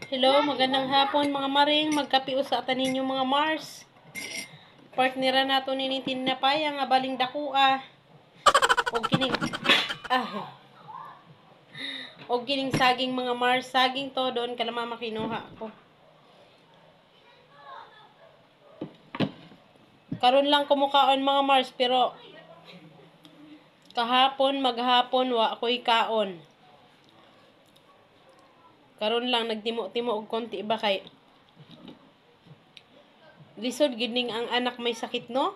Hello, magandang hapon mga maring. Magkapiu sa ata ninyo mga Mars. Partnera nato ni tinapay ang abaling dakua. O kining o kining saging mga Mars. Saging to doon kalama makinuha ko. Karon lang kumukaon mga Mars pero kahapon maghapon wa ako'y kaon. Karon lang nagtimo-timo og konti ba kay lisod gining ang anak may sakit no?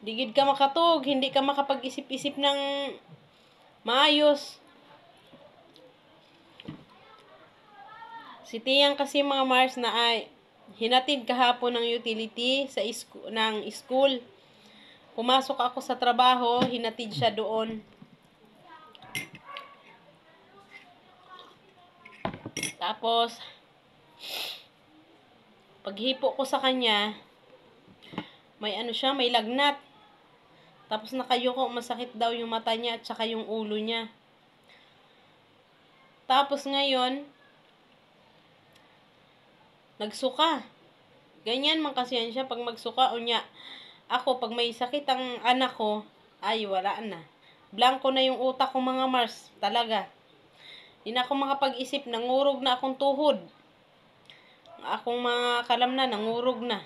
Digid ka makatug, hindi ka makapag-isip-isip ng maayos. Si Tiyang kasi mga Mars na ay hinatid kahapon ng utility sa ng school. Pumasok ako sa trabaho, hinatid siya doon. Tapos, paghipo ko sa kanya, may ano siya, may lagnat. Tapos nakayuko, masakit daw yung mata niya at saka yung ulo niya. Tapos ngayon, nagsuka. Ganyan man kasi yan siya pag magsuka. O niya, ako pag may sakit ang anak ko, ay wala na. Blanco na yung utak ko mga Mars. Talaga. Hindi na ako makapag-isip. Nangurog na akong tuhod. Akong mga kalamnan, nangurog na.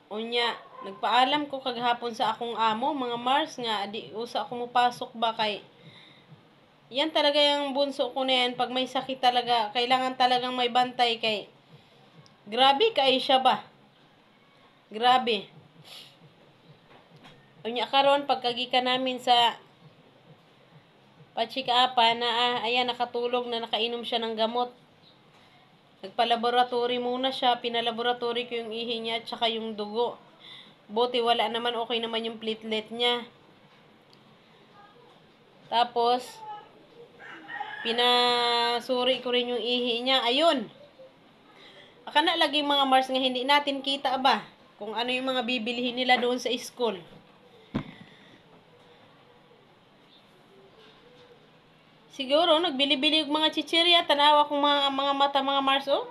O niya, nagpaalam ko kaghapon sa akong amo, mga Mars, nga di usa ako mupasok ba kay yan talaga yung bunso ko na yan. Pag may sakit talaga, kailangan talagang may bantay kay grabe kay siya ba? Grabe. Unya karon pagkagika namin sa pa-check up na ayan nakatulog na nakainom siya ng gamot. Nagpa-laboratory muna siya, pinalaboratory ko yung ihi niya at saka yung dugo. Buti wala naman, okay naman yung platelet niya. Tapos pinasuri ko rin yung ihi niya. Ayun. Akala lagi mga Mars nga hindi natin kita ba kung ano yung mga bibilihin nila doon sa school. Siguro nagbili-bili og mga chichirya, tanawa kong mga mata mga Mars oh.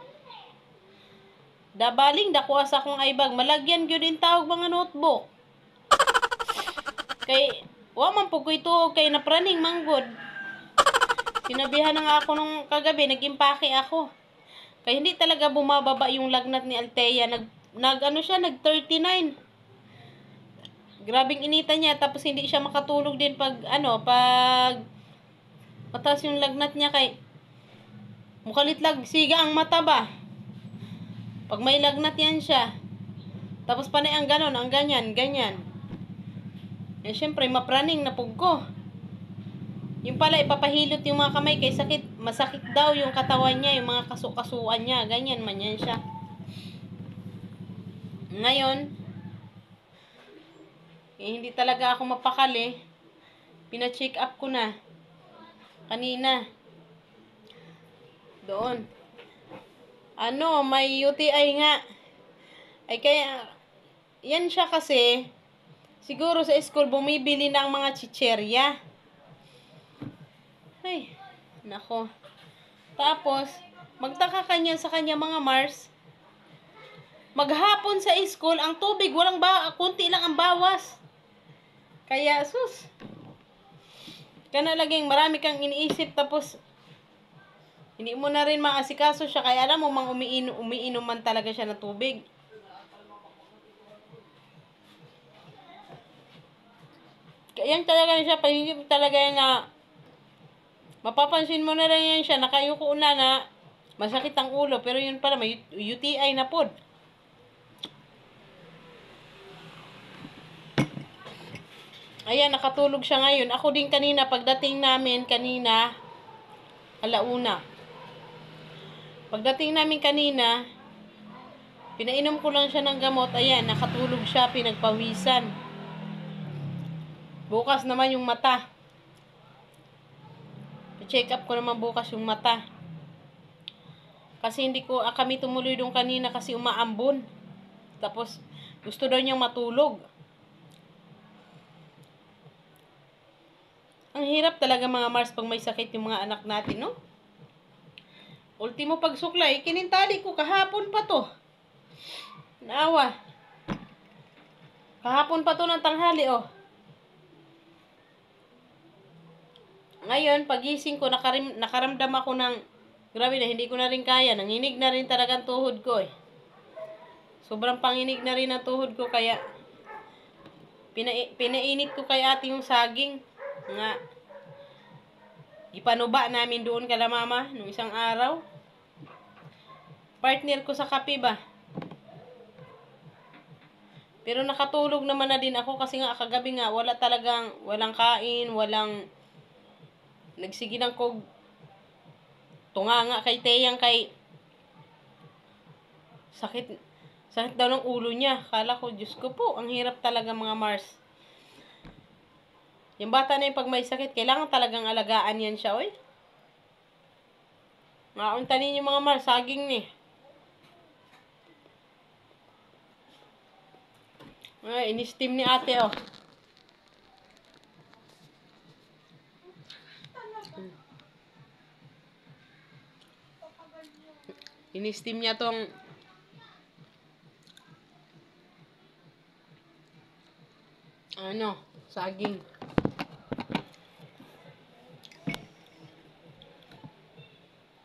Dabaling dako asa kong aibag, malagyan gyud din tawag mga notebook. Kay wa man pug koy tuog kay napraning manggod. Sinabihan na nga ako nung kagabi, nag-impake ako. Kaya hindi talaga bumababa yung lagnat ni Althea. Nag 39. Grabing inita niya, tapos hindi siya makatulog din pag mataas yung lagnat niya kay mukalitlag siga ang mata ba. Pag may lagnat yan siya. Tapos panay ang ganon, ang ganyan. Eh syempre mapraning na pug ko. Yung pala ipapahilot yung mga kamay kay sakit, masakit daw yung katawan niya, yung mga kasukasuan niya, ganyan man yan siya. Ngayon, hindi talaga ako mapakali. Pina-check up ko na kanina. Doon. May UTI nga. Ay kaya, yan siya kasi, siguro sa school bumibili ng mga chicherya. Ay, nako. Tapos, magtaka kanya sa kanya mga Mars. Maghapon sa school, ang tubig, kunti lang ang bawas. Kaya, sus. Kana laging marami kang iniisip, tapos, hindi mo na rin maasikaso siya. Kaya alam mo, umiinom man talaga siya ng tubig. Kaya yan talaga siya, pahingip talaga na mapapansin mo na rin yan siya, nakayuko na masakit ang ulo, pero yun pala, may UTI na pod. Ayan, nakatulog siya ngayon. Ako din kanina, pagdating namin kanina, alauna. Pagdating namin kanina, pinainom ko lang siya ng gamot. Ayan, nakatulog siya, pinagpawisan. Bukas naman yung mata. I-check up ko naman bukas yung mata. Kasi kami tumuloy doon kanina kasi umaambon. Tapos, gusto daw niyang matulog. Ang hirap talaga mga Mars pag may sakit yung mga anak natin, no? Ultimo pagsuklay, kinintali ko kahapon pa to. Naawa. Kahapon pa to ng tanghali, oh. Ngayon, pagising ko, nakaramdam ako ng, grabe na, hindi ko na rin kaya. Nanginig na rin talagang tuhod ko, eh. Sobrang panginig na rin ang tuhod ko, kaya, pinainit ko kay ate yung saging. Nga, ipanuba namin doon kala mama, nung isang araw. Partner ko sa kape ba? Pero nakatulog naman na din ako kasi nga kagabi nga, walang kain, walang, nagsigi ng kog tunga nga kay Teyang kay sakit daw ng ulo niya. Kala ko, Diyos ko po, ang hirap talaga mga Mars. Yung bata na yung pag may sakit, kailangan talagang alagaan yan siya, oy. Maunta ninyo mga Mars, saging ni. Ay, in-steam ni ate, oh. In-steam niya tong saging.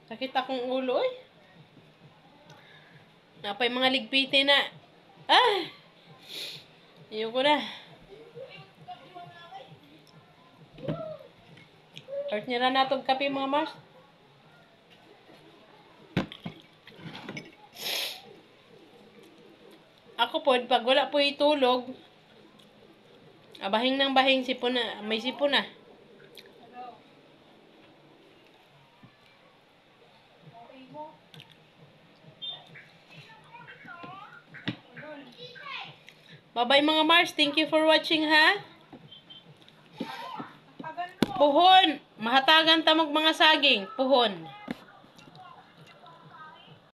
Sakit akong ulo, eh. Napay mga ligpiti na. Ah! Ayoko na. Partner na natog kape mga Mars. Ako po, pag wala po itulog, bahing ng bahing, sipon na, may sipon na. Bye-bye mga Mars, thank you for watching, ha? Puhon, mahatagan tamog mga saging, puhon.